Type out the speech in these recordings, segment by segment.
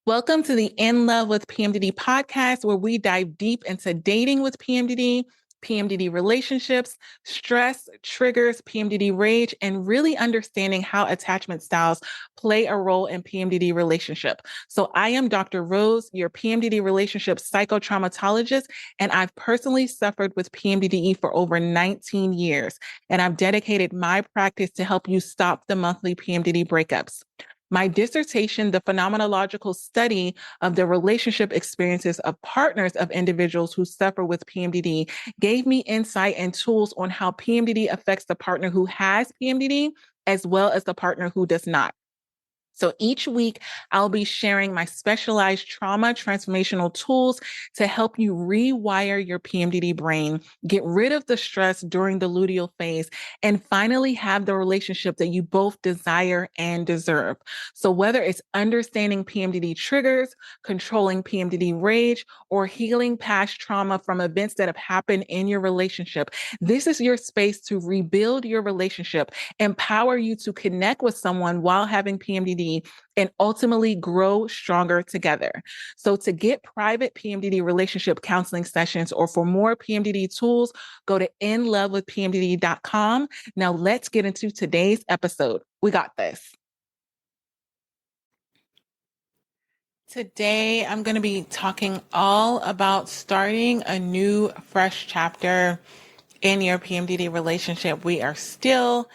Welcome to the In Love with PMDD podcast, where we dive deep into dating with PMDD, PMDD relationships, stress, triggers, PMDD rage, and really understanding how attachment styles play a role in PMDD relationship. So I am Dr. Rose, your PMDD relationship psychotraumatologist, and I've personally suffered with PMDD for over 19 years. And I've dedicated my practice to help you stop the monthly PMDD breakups. My dissertation, the phenomenological study of the relationship experiences of partners of individuals who suffer with PMDD, gave me insight and tools on how PMDD affects the partner who has PMDD as well as the partner who does not. So each week, I'll be sharing my specialized trauma transformational tools to help you rewire your PMDD brain, get rid of the stress during the luteal phase, and finally have the relationship that you both desire and deserve. So whether it's understanding PMDD triggers, controlling PMDD rage, or healing past trauma from events that have happened in your relationship, this is your space to rebuild your relationship, empower you to connect with someone while having PMDD, and ultimately grow stronger together. So to get private PMDD relationship counseling sessions or for more PMDD tools, go to inlovewithpmdd.com. Now let's get into today's episode. We got this. Today, I'm going to be talking all about starting a new, fresh chapter in your PMDD relationship. We are still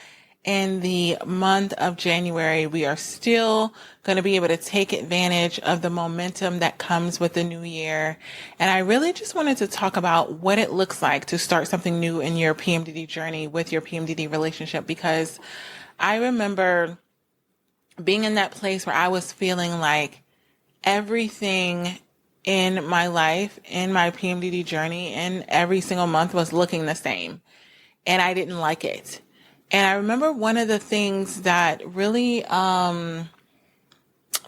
in the month of January. We are still going to be able to take advantage of the momentum that comes with the new year. And I really just wanted to talk about what it looks like to start something new in your PMDD journey with your PMDD relationship, because I remember being in that place where I was feeling like everything in my life, in my PMDD journey, and every single month was looking the same. And I didn't like it. And I remember one of the things that really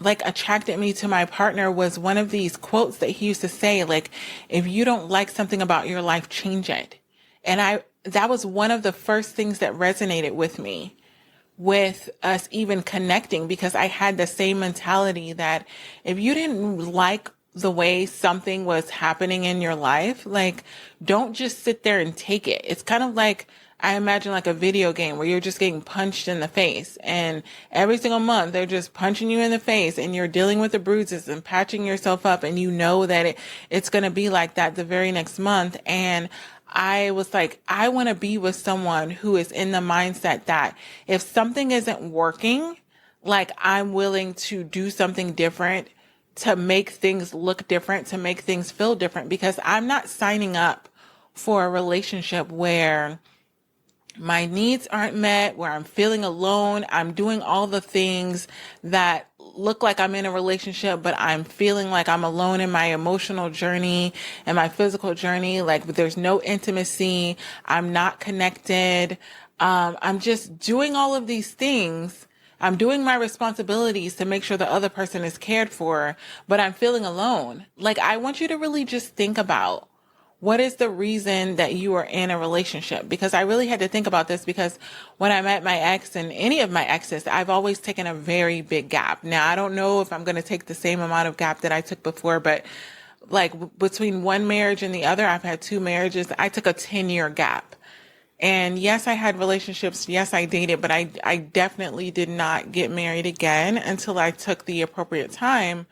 attracted me to my partner was one of these quotes that he used to say, like, if you don't like something about your life, change it. And that was one of the first things that resonated with me, with us even connecting, because I had the same mentality that if you didn't like the way something was happening in your life, like, don't just sit there and take it. It's kind of like, I imagine like a video game where you're just getting punched in the face, and every single month they're just punching you in the face and you're dealing with the bruises and patching yourself up, and you know that it's going to be like that the very next month. And I was like, I want to be with someone who is in the mindset that if something isn't working, like, I'm willing to do something different, to make things look different, to make things feel different, because I'm not signing up for a relationship where my needs aren't met, where I'm feeling alone. I'm doing all the things that look like I'm in a relationship, but I'm feeling like I'm alone in my emotional journey and my physical journey. Like, there's no intimacy. I'm not connected. I'm just doing all of these things. I'm doing my responsibilities to make sure the other person is cared for, but I'm feeling alone. Like, I want you to really just think about, what is the reason that you are in a relationship? Because I really had to think about this, because when I met my ex and any of my exes, I've always taken a very big gap. Now, I don't know if I'm going to take the same amount of gap that I took before, but like between one marriage and the other, I've had two marriages. I took a 10-year gap. And yes, I had relationships. Yes, I dated, but I definitely did not get married again until I took the appropriate time.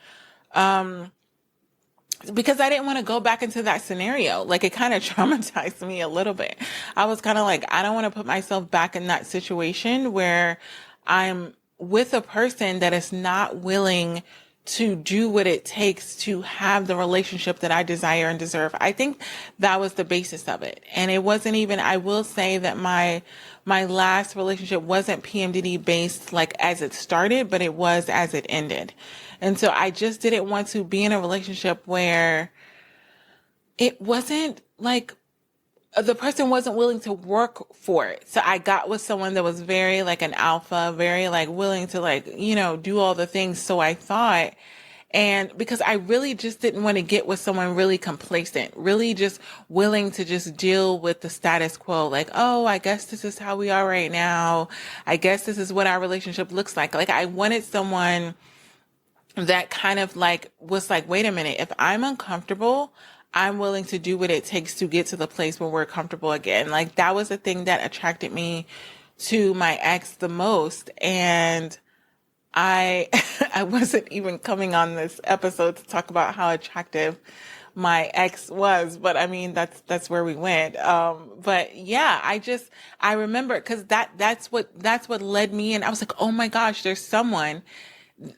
Because I didn't want to go back into that scenario. Like, it kind of traumatized me a little bit. I was kind of like, I don't want to put myself back in that situation where I'm with a person that is not willing to do what it takes to have the relationship that I desire and deserve. I think that was the basis of it. And it wasn't even, I will say that my last relationship wasn't PMDD based, like, as it started, but it was as it ended. And so I just didn't want to be in a relationship where it wasn't like the person wasn't willing to work for it. So I got with someone that was very like an alpha, very like willing to like, do all the things. So I thought, and because I really just didn't want to get with someone really complacent, really just willing to just deal with the status quo. Like, oh, I guess this is how we are right now. I guess this is what our relationship looks like. Like, I wanted someone that kind of like was like, wait a minute, if I'm uncomfortable, I'm willing to do what it takes to get to the place where we're comfortable again. Like that was the thing that attracted me to my ex the most. And I I wasn't even coming on this episode to talk about how attractive my ex was, but I mean that's where we went. But yeah, I remember because that's what led me, and I was like, oh my gosh, there's someone.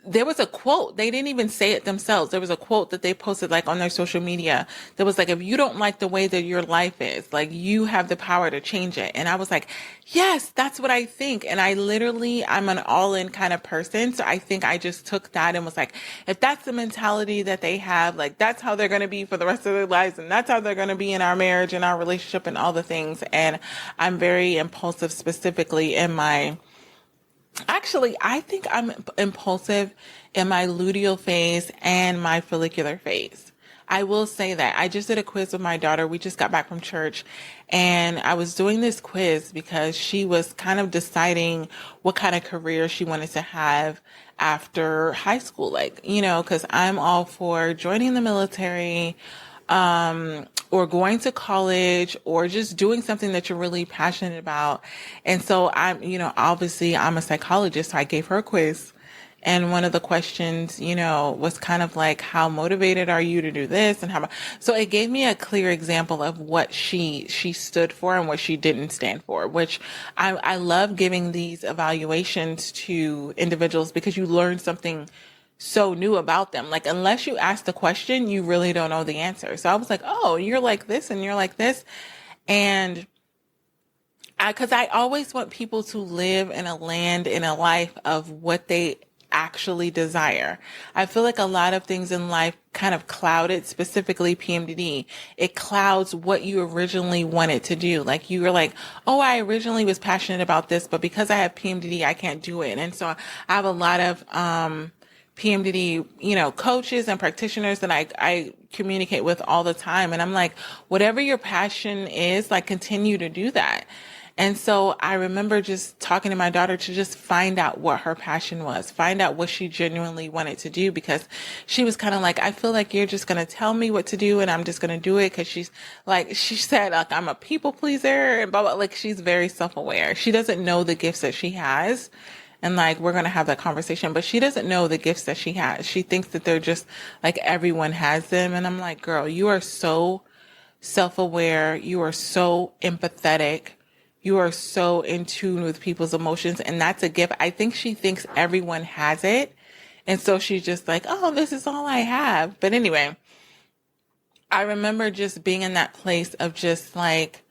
There was a quote. They didn't even say it themselves. There was a quote that they posted like on their social media that was like, if you don't like the way that your life is, like you have the power to change it. And I was like, yes, that's what I think. And I'm an all in kind of person. So I think I just took that and was like, if that's the mentality that they have, like that's how they're going to be for the rest of their lives. And that's how they're going to be in our marriage and our relationship and all the things. And I'm very impulsive specifically in my Actually, I think I'm impulsive in my luteal phase and my follicular phase. I will say that. I just did a quiz with my daughter. We just got back from church, and I was doing this quiz because she was kind of deciding what kind of career she wanted to have after high school. Like, because I'm all for joining the military, or going to college or just doing something that you're really passionate about. And so obviously I'm a psychologist, so I gave her a quiz. And one of the questions, was kind of like, how motivated are you to do this? And so it gave me a clear example of what she stood for and what she didn't stand for, which I love giving these evaluations to individuals because you learn something so new about them. Like, unless you ask the question, you really don't know the answer. So I was like, oh, you're like this and you're like this. And because I always want people to live in a life of what they actually desire. I feel like a lot of things in life kind of cloud it, specifically PMDD. It clouds what you originally wanted to do. Like you were like, oh, I originally was passionate about this, but because I have PMDD, I can't do it. And so I have a lot of, PMDD, coaches and practitioners that I communicate with all the time. And I'm like, whatever your passion is, like continue to do that. And so I remember just talking to my daughter to just find out what her passion was, find out what she genuinely wanted to do, because she was kind of like, I feel like you're just going to tell me what to do and I'm just going to do it. Cause she said, like, I'm a people pleaser and blah, blah. Like, she's very self-aware. She doesn't know the gifts that she has. And like, we're going to have that conversation, but she doesn't know the gifts that she has. She thinks that they're just like everyone has them. And I'm like, girl, you are so self-aware. You are so empathetic. You are so in tune with people's emotions. And that's a gift. I think she thinks everyone has it. And so she's just like, oh, this is all I have. But anyway, I remember just being in that place of just like,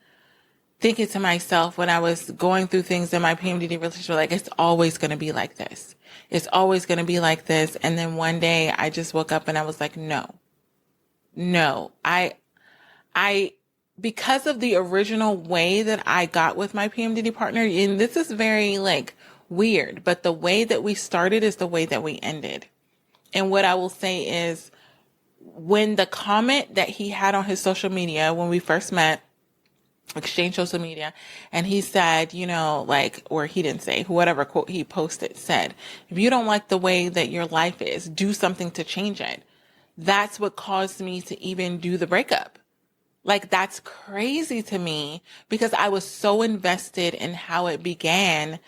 thinking to myself when I was going through things in my PMDD relationship, like, it's always going to be like this. It's always going to be like this. And then one day I just woke up and I was like, no, because of the original way that I got with my PMDD partner, and this is very like weird, but the way that we started is the way that we ended. And what I will say is, when the comment that he had on his social media when we first met, exchange social media, and he said, or he didn't say, whatever quote he posted said, if you don't like the way that your life is, do something to change it. That's what caused me to even do the breakup. Like, that's crazy to me because I was so invested in how it began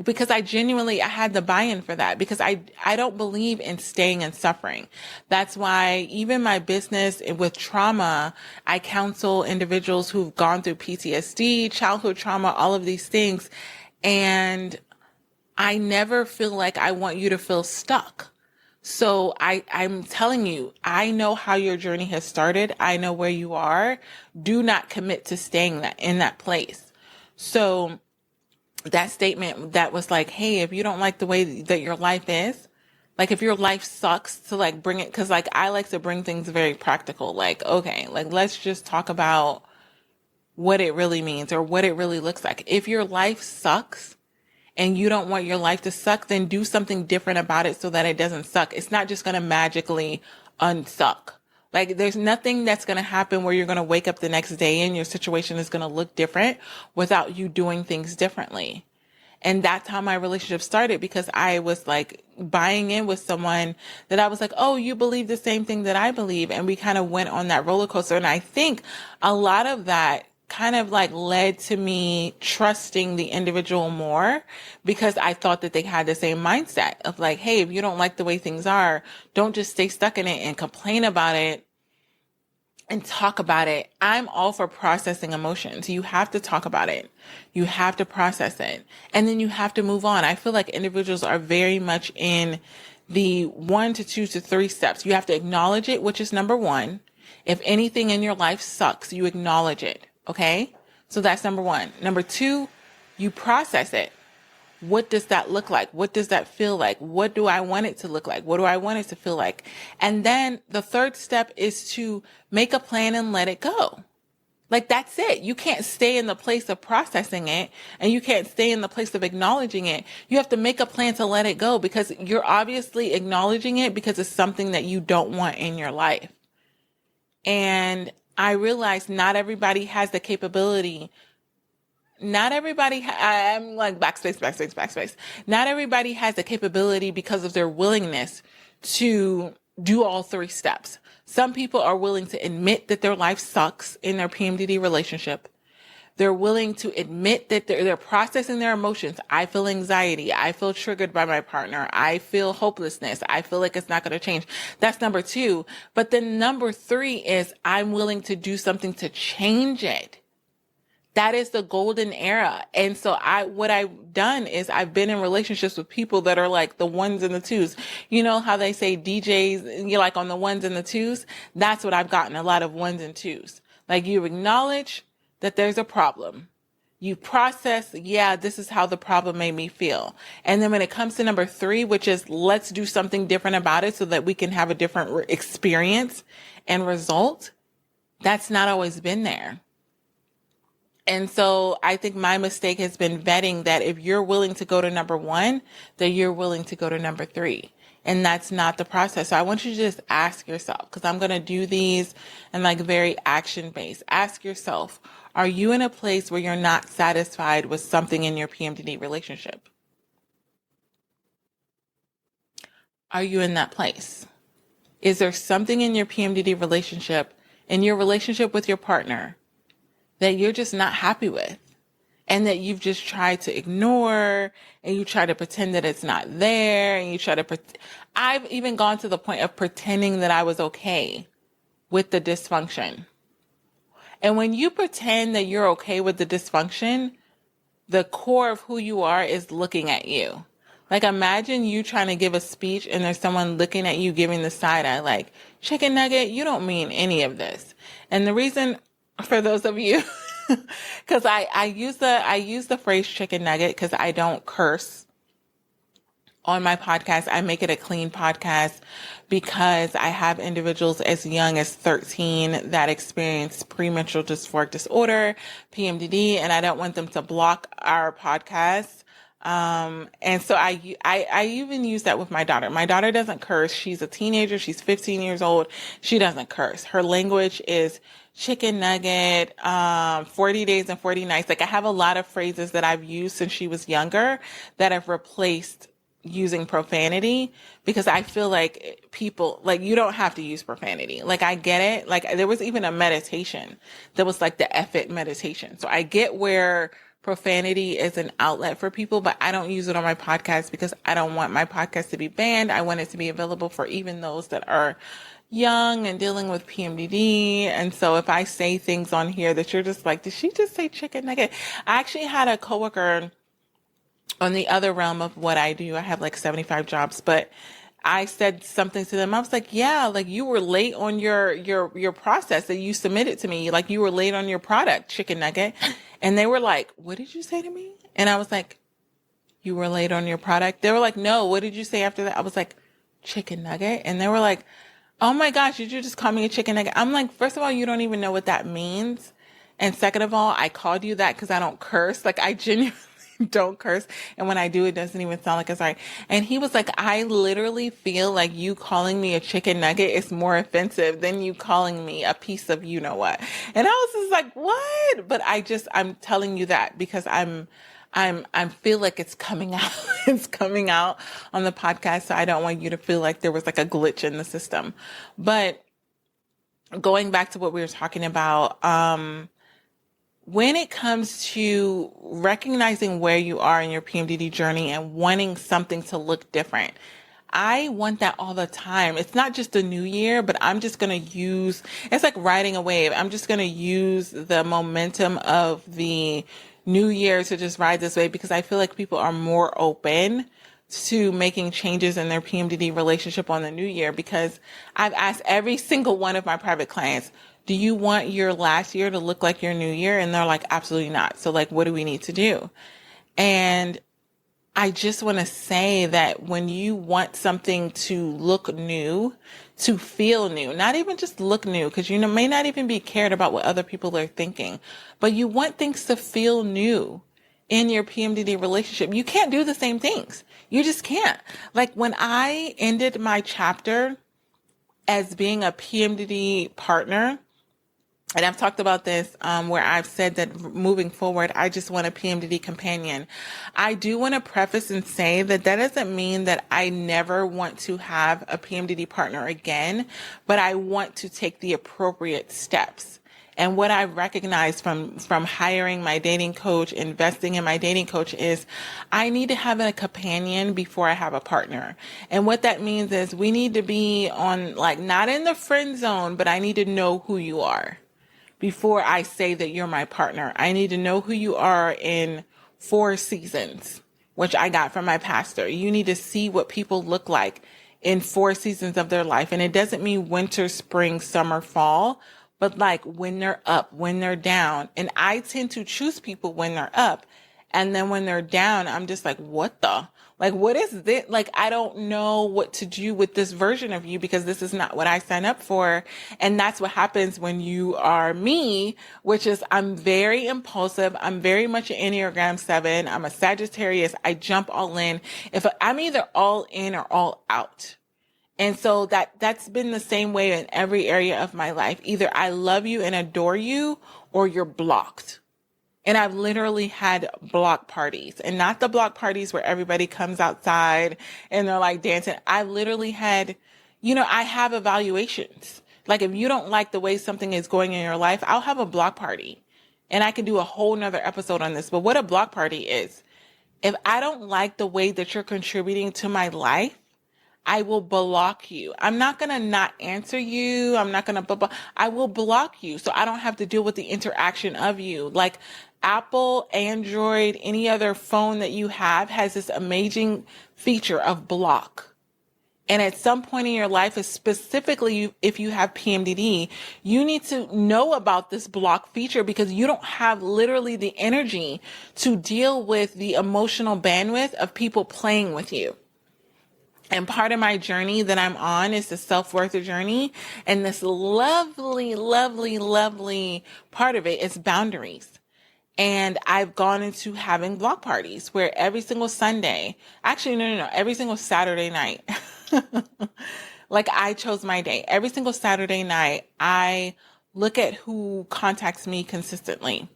because I had the buy-in for that, because I don't believe in staying in suffering. That's why even my business with trauma, I counsel individuals who've gone through PTSD, childhood trauma, all of these things. And I never feel like I want you to feel stuck. So I'm telling you, I know how your journey has started. I know where you are. Do not commit to staying in that place. So that statement that was like, hey, if you don't like the way that your life is, like if your life sucks, to like bring it, cause like I like to bring things very practical. Like, okay, like let's just talk about what it really means or what it really looks like. If your life sucks, and you don't want your life to suck, then do something different about it so that it doesn't suck. It's not just going to magically unsuck. Like, there's nothing that's going to happen where you're going to wake up the next day and your situation is going to look different without you doing things differently. And that's how my relationship started, because I was like buying in with someone that I was like, oh, you believe the same thing that I believe. And we kind of went on that roller coaster. And I think a lot of that kind of like led to me trusting the individual more, because I thought that they had the same mindset of like, hey, if you don't like the way things are, don't just stay stuck in it and complain about it and talk about it. I'm all for processing emotions. You have to talk about it. You have to process it. And then you have to move on. I feel like individuals are very much in the 1 to 2 to 3 steps. You have to acknowledge it, which is number 1. If anything in your life sucks, you acknowledge it. Okay? So that's number 1. Number 2, you process it. What does that look like? What does that feel like? What do I want it to look like? What do I want it to feel like? And then the third step is to make a plan and let it go. Like, that's it. You can't stay in the place of processing it, and you can't stay in the place of acknowledging it. You have to make a plan to let it go, because you're obviously acknowledging it because it's something that you don't want in your life. And I realize not everybody has the capability. Not everybody, I'm like backspace. Not everybody has the capability because of their willingness to do all 3 steps. Some people are willing to admit that their life sucks in their PMDD relationship. They're willing to admit that they're processing their emotions. I feel anxiety. I feel triggered by my partner. I feel hopelessness. I feel like it's not going to change. That's number 2. But then number 3 is I'm willing to do something to change it. That is the golden era. And so what I've done is I've been in relationships with people that are like the 1s and the 2s. You know how they say DJs, you're like on the 1s and the 2s? That's what I've gotten, a lot of 1s and 2s. Like, you acknowledge that there's a problem. You process, yeah, this is how the problem made me feel. And then when it comes to number 3, which is let's do something different about it so that we can have a different experience and result, that's not always been there. And so I think my mistake has been vetting that if you're willing to go to number 1, that you're willing to go to number 3. And that's not the process. So I want you to just ask yourself, because I'm going to do these and like very action based. Ask yourself, are you in a place where you're not satisfied with something in your PMDD relationship? Are you in that place? Is there something in your PMDD relationship, in your relationship with your partner, that you're just not happy with, and that you've just tried to ignore, and you try to pretend that it's not there, and you try to I've even gone to the point of pretending that I was okay with the dysfunction. And when you pretend that you're okay with the dysfunction, the core of who you are is looking at you. Like, imagine you trying to give a speech and there's someone looking at you giving the side eye like, chicken nugget, you don't mean any of this. And the reason, for those of you, because I use the phrase chicken nugget because I don't curse on my podcast. I make it a clean podcast because I have individuals as young as 13 that experience premenstrual dysphoric disorder, PMDD, and I don't want them to block our podcast. And so I even use that with my daughter. My daughter doesn't curse. She's a teenager. She's 15 years old. She doesn't curse. Her language is chicken nugget, 40 days and 40 nights. Like, I have a lot of phrases that I've used since she was younger that have replaced using profanity, because I feel like people, like, you don't have to use profanity. Like, I get it. Like, there was even a meditation that was like the F it meditation. So I get where profanity is an outlet for people, but I don't use it on my podcast because I don't want my podcast to be banned. I want it to be available for even those that are young and dealing with PMDD. And so if I say things on here that you're just like, did she just say chicken nugget? I actually had a coworker on the other realm of what I do. I have like 75 jobs, but I said something to them. I was like, yeah, like, you were late on your process that you submitted to me. Like, you were late on your product, chicken nugget. And they were like, what did you say to me? And I was like, you were late on your product? They were like, no, what did you say after that? I was like, chicken nugget. And they were like, oh my gosh, did you just call me a chicken nugget? I'm like, first of all, you don't even know what that means. And second of all, I called you that because I don't curse. Like, I genuinely don't curse. And when I do, it doesn't even sound like it's right. And he was like, I literally feel like you calling me a chicken nugget is more offensive than you calling me a piece of you know what. And I was just like, what? But I'm telling you that because I'm I feel like it's coming out. It's coming out on the podcast. So I don't want you to feel like there was like a glitch in the system. But going back to what we were talking about, when it comes to recognizing where you are in your PMDD journey and wanting something to look different, I want that all the time. It's not just the new year, but I'm just going to it's like riding a wave. I'm just going to use the momentum of the new year to just ride this wave, because I feel like people are more open to making changes in their PMDD relationship on the new year, because I've asked every single one of my private clients, do you want your last year to look like your new year? And they're like, absolutely not. So like, what do we need to do? And I just want to say that when you want something to look new, to feel new, not even just look new, because you may not even be cared about what other people are thinking, but you want things to feel new in your PMDD relationship, you can't do the same things. You just can't. Like when I ended my chapter as being a PMDD partner, and I've talked about this where I've said that moving forward, I just want a PMDD companion. I do want to preface and say that that doesn't mean that I never want to have a PMDD partner again, but I want to take the appropriate steps. And what I recognize from hiring my dating coach, investing in my dating coach, is I need to have a companion before I have a partner. And what that means is we need to be on, like, not in the friend zone, but I need to know who you are. Before I say that you're my partner, I need to know who you are in 4 seasons, which I got from my pastor. You need to see what people look like in 4 seasons of their life. And it doesn't mean winter, spring, summer, fall, but like when they're up, when they're down. And I tend to choose people when they're up. And then when they're down, I'm just like, what is this? Like, I don't know what to do with this version of you, because this is not what I signed up for. And that's what happens when you are me, which is I'm very impulsive. I'm very much an Enneagram 7. I'm a Sagittarius. I jump all in. If I'm either all in or all out. And so that's been the same way in every area of my life. Either I love you and adore you, or you're blocked. And I've literally had block parties, and not the block parties where everybody comes outside and they're like dancing. I literally had, I have evaluations. Like if you don't like the way something is going in your life, I'll have a block party, and I can do a whole nother episode on this. But what a block party is, if I don't like the way that you're contributing to my life, I will block you. I'm not going to not answer you. I'm not going to, I will block you so I don't have to deal with the interaction of you. Like Apple, Android, any other phone that you have has this amazing feature of block. And at some point in your life, specifically if you have PMDD, you need to know about this block feature, because you don't have literally the energy to deal with the emotional bandwidth of people playing with you. And part of my journey that I'm on is the self-worth journey. And this lovely, lovely, lovely part of it is boundaries. And I've gone into having block parties where every single Sunday, actually, no, every single Saturday night, like I chose my day. Every single Saturday night, I look at who contacts me consistently.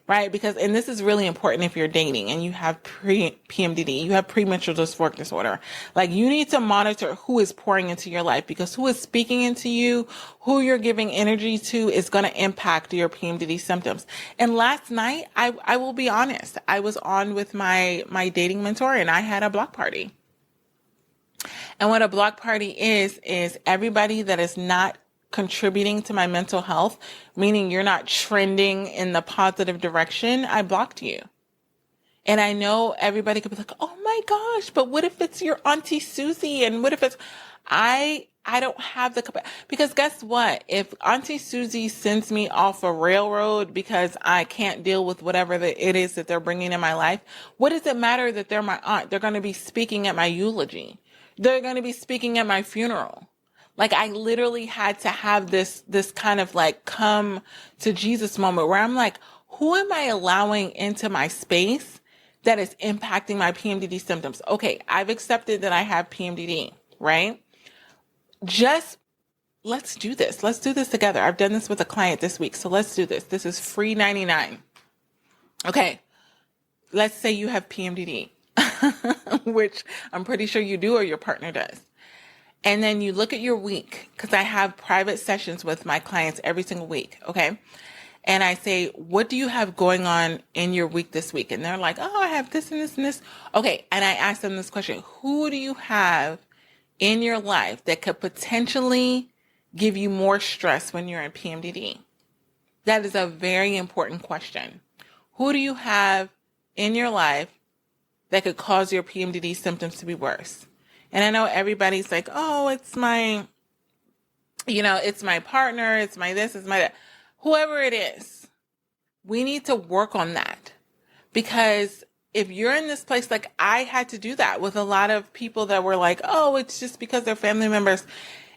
Right? Because, and this is really important if you're dating and you have PMDD, you have premenstrual dysphoric disorder. Like you need to monitor who is pouring into your life, because who is speaking into you, who you're giving energy to is going to impact your PMDD symptoms. And last night, I will be honest, I was on with my dating mentor, and I had a block party. And what a block party is everybody that is not contributing to my mental health, meaning you're not trending in the positive direction, I blocked you. And I know everybody could be like, oh my gosh, but what if it's your Auntie Susie? And what if it's, I don't have the capacity, because guess what? If Auntie Susie sends me off a railroad because I can't deal with whatever it is that they're bringing in my life, what does it matter that they're my aunt? They're going to be speaking at my eulogy. They're going to be speaking at my funeral. Like I literally had to have this kind of like come to Jesus moment where I'm like, who am I allowing into my space that is impacting my PMDD symptoms? Okay, I've accepted that I have PMDD, right? Just let's do this. Let's do this together. I've done this with a client this week, so let's do this. This is free 99. Okay. let's say you have PMDD, which I'm pretty sure you do or your partner does. And then you look at your week, because I have private sessions with my clients every single week, okay? And I say, what do you have going on in your week this week? And they're like, oh, I have this and this and this. Okay, and I ask them this question: who do you have in your life that could potentially give you more stress when you're in PMDD? That is a very important question. Who do you have in your life that could cause your PMDD symptoms to be worse? And I know everybody's like, oh, it's my, it's my partner, it's my this, it's my that. Whoever it is, we need to work on that. Because if you're in this place, like I had to do that with a lot of people that were like, oh, it's just because they're family members.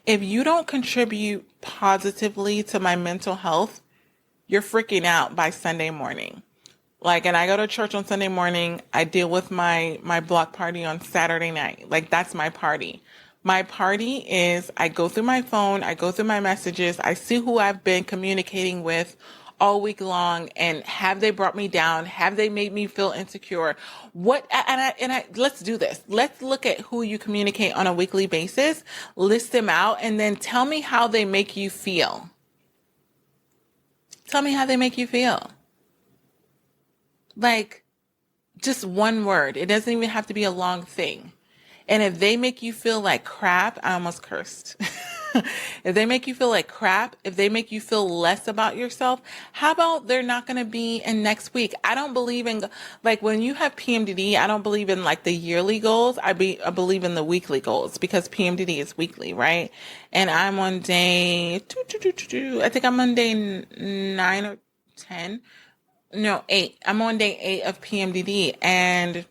If you don't contribute positively to my mental health, you're freaking out by Sunday morning. Like, and I go to church on Sunday morning. I deal with my block party on Saturday night. Like, that's my party. My party is I go through my phone, I go through my messages, I see who I've been communicating with all week long, and have they brought me down? Have they made me feel insecure? Let's do this. Let's look at who you communicate on a weekly basis, list them out, and then tell me how they make you feel. Tell me how they make you feel. Like, just one word. It doesn't even have to be a long thing. And if they make you feel like crap, I almost cursed. If they make you feel like crap, if they make you feel less about yourself, how about they're not going to be in next week? I don't believe in, like, when you have PMDD, I don't believe in like the yearly goals. I believe in the weekly goals, because PMDD is weekly, right? And I'm on day, I think I'm on day 9 or 10. No, 8. I'm on day 8 of PMDD, and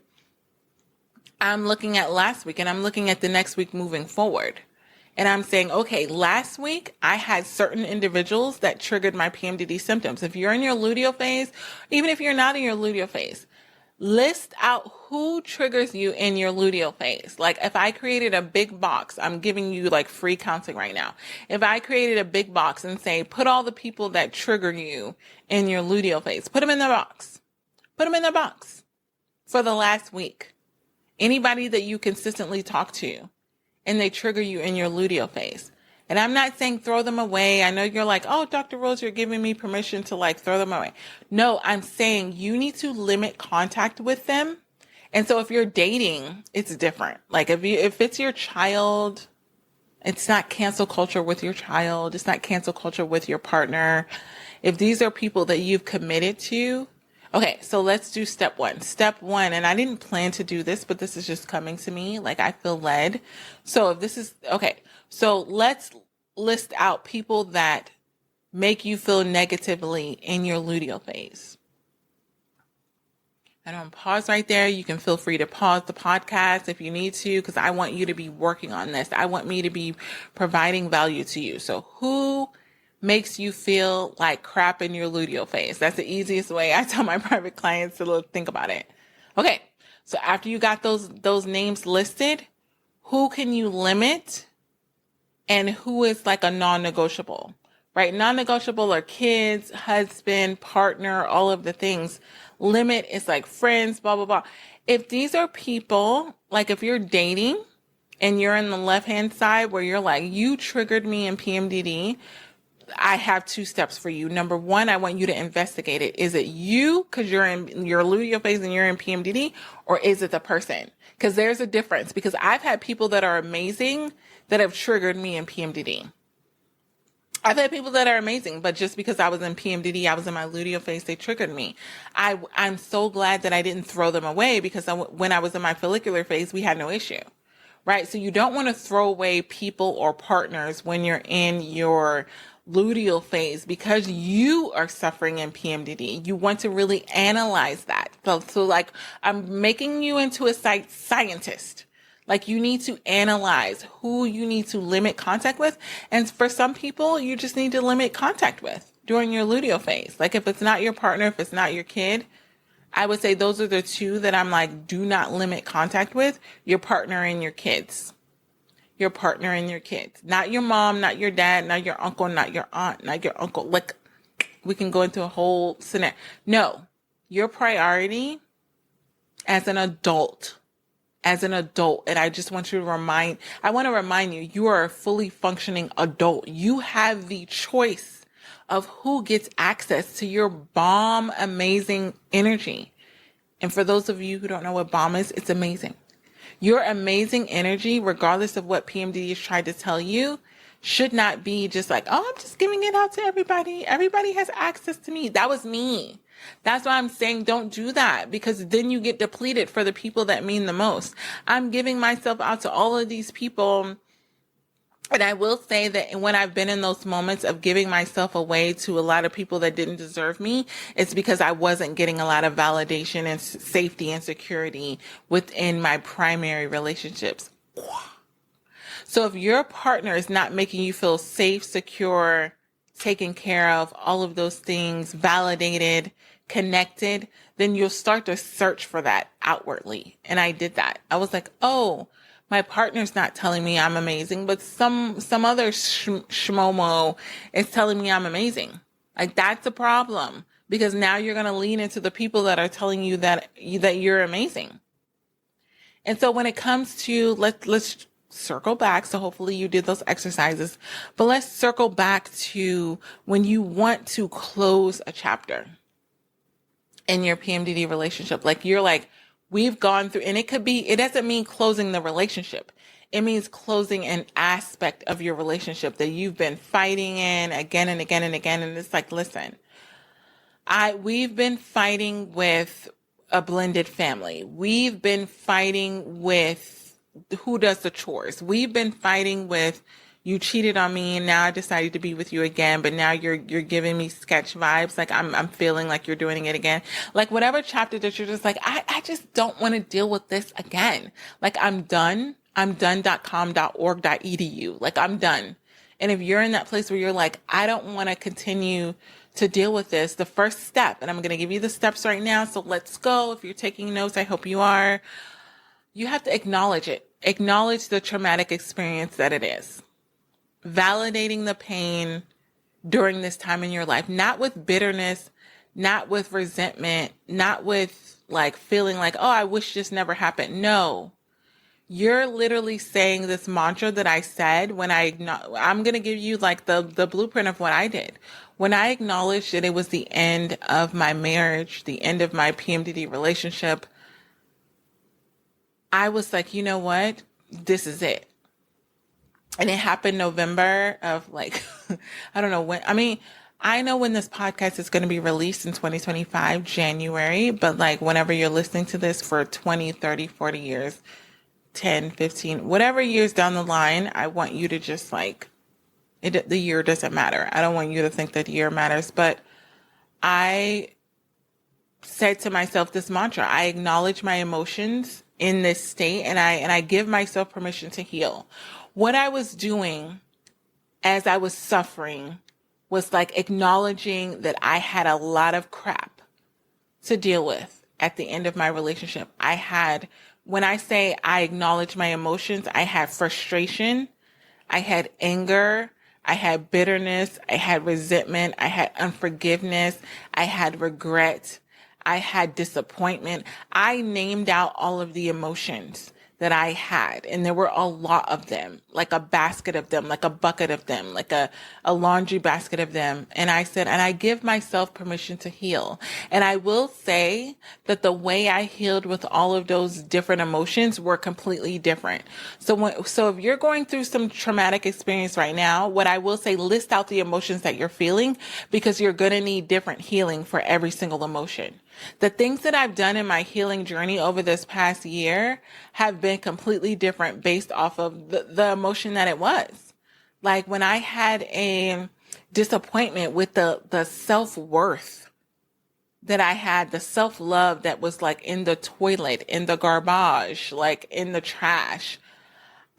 I'm looking at last week, and I'm looking at the next week moving forward. And I'm saying, okay, last week I had certain individuals that triggered my PMDD symptoms. If you're in your luteal phase, even if you're not in your luteal phase, list out who triggers you in your luteal phase. Like, if I created a big box, I'm giving you like free counseling right now. If I created a big box and say, put all the people that trigger you in your luteal phase, put them in the box. Put them in the box for the last week. Anybody that you consistently talk to and they trigger you in your luteal phase. And I'm not saying throw them away. I know you're like, oh, Dr. Rose, you're giving me permission to like throw them away. No, I'm saying you need to limit contact with them. And so if you're dating, it's different. Like if it's your child, it's not cancel culture with your child. It's not cancel culture with your partner. If these are people that you've committed to, okay, so let's do step one. Step one, and I didn't plan to do this, but this is just coming to me. Like, I feel led. So if this is, okay, so let's list out people that make you feel negatively in your luteal phase. And I'm pause right there. You can feel free to pause the podcast if you need to, because I want you to be working on this. I want me to be providing value to you. So who makes you feel like crap in your luteal phase? That's the easiest way I tell my private clients to think about it. Okay, so after you got those names listed, who can you limit and who is like a non-negotiable, right? Non-negotiable are kids, husband, partner, all of the things. Limit is like friends, blah, blah, blah. If these are people, like if you're dating and you're in the left-hand side where you're like, you triggered me in PMDD, I have 2 steps for you. Number 1, I want you to investigate it. Is it you because you're in your luteal phase and you're in PMDD, or is it the person? Because there's a difference. Because I've had people that are amazing that have triggered me in PMDD. I've had people that are amazing, but just because I was in PMDD, I was in my luteal phase, they triggered me. I'm so glad that I didn't throw them away, because when I was in my follicular phase, we had no issue. Right? So you don't want to throw away people or partners when you're in your luteal phase because you are suffering in PMDD. You want to really analyze that. So like, I'm making you into a scientist. Like, you need to analyze who you need to limit contact with. And for some people, you just need to limit contact with during your luteal phase. Like, if it's not your partner, if it's not your kid, I would say those are the 2 that I'm like, do not limit contact with: your partner and your kids. Your partner and your kids. Not your mom, not your dad, not your uncle, not your aunt, not your uncle. Like, we can go into a whole scenario. No, your priority as an adult. And I just want I want to remind you, you are a fully functioning adult. You have the choice of who gets access to your bomb, amazing energy. And for those of you who don't know what bomb is, it's amazing. Your amazing energy, regardless of what PMDD has tried to tell you, should not be just like, oh, I'm just giving it out to everybody. Everybody has access to me. That was me. That's why I'm saying don't do that, because then you get depleted for the people that mean the most. I'm giving myself out to all of these people. And I will say that when I've been in those moments of giving myself away to a lot of people that didn't deserve me, it's because I wasn't getting a lot of validation and safety and security within my primary relationships. So if your partner is not making you feel safe, secure, taken care of, all of those things, validated, connected, then you'll start to search for that outwardly. And I did that. I was like, oh, my partner's not telling me I'm amazing, but some other shmomo is telling me I'm amazing. Like, that's a problem, because now you're going to lean into the people that are telling you that you're amazing. And so when it comes to, let's circle back. So hopefully you did those exercises, but let's circle back to when you want to close a chapter in your PMDD relationship. Like, you're like, we've gone through, and it doesn't mean closing the relationship. It means closing an aspect of your relationship that you've been fighting in again and again and again. And it's like, listen, we've been fighting with a blended family. We've been fighting with who does the chores. We've been fighting with, you cheated on me and now I decided to be with you again, but now you're giving me sketch vibes. Like, I'm feeling like you're doing it again. Like, whatever chapter that you're just like, I just don't want to deal with this again. Like, I'm done. I'm done.com.org.edu. Like, I'm done. And if you're in that place where you're like, I don't want to continue to deal with this, the first step, and I'm going to give you the steps right now. So let's go. If you're taking notes, I hope you are. You have to acknowledge it. Acknowledge the traumatic experience that it is. Validating the pain during this time in your life, not with bitterness, not with resentment, not with like feeling like, oh, I wish this never happened. No, you're literally saying this mantra that I said when I'm going to give you like the blueprint of what I did. When I acknowledged that it was the end of my marriage, the end of my PMDD relationship, I was like, you know what? This is it. And it happened November of like, I don't know when. I mean, I know when this podcast is going to be released in 2025, January, but like whenever you're listening to this for 20, 30, 40 years, 10, 15, whatever years down the line, I want you to just like, the year doesn't matter. I don't want you to think that the year matters, but I said to myself this mantra: I acknowledge my emotions in this state, and I give myself permission to heal. What I was doing as I was suffering was like acknowledging that I had a lot of crap to deal with at the end of my relationship. When I say I acknowledge my emotions, I had frustration, I had anger, I had bitterness, I had resentment, I had unforgiveness, I had regret, I had disappointment. I named out all of the emotions that I had, and there were a lot of them, like a basket of them, like a bucket of them, like a laundry basket of them. And I said, and I give myself permission to heal. And I will say that the way I healed with all of those different emotions were completely different. So if you're going through some traumatic experience right now, what I will say, list out the emotions that you're feeling, because you're going to need different healing for every single emotion. The things that I've done in my healing journey over this past year have been completely different based off of the emotion that it was. Like when I had a disappointment with the self-worth that I had, the self-love that was like in the toilet, in the garbage, like in the trash,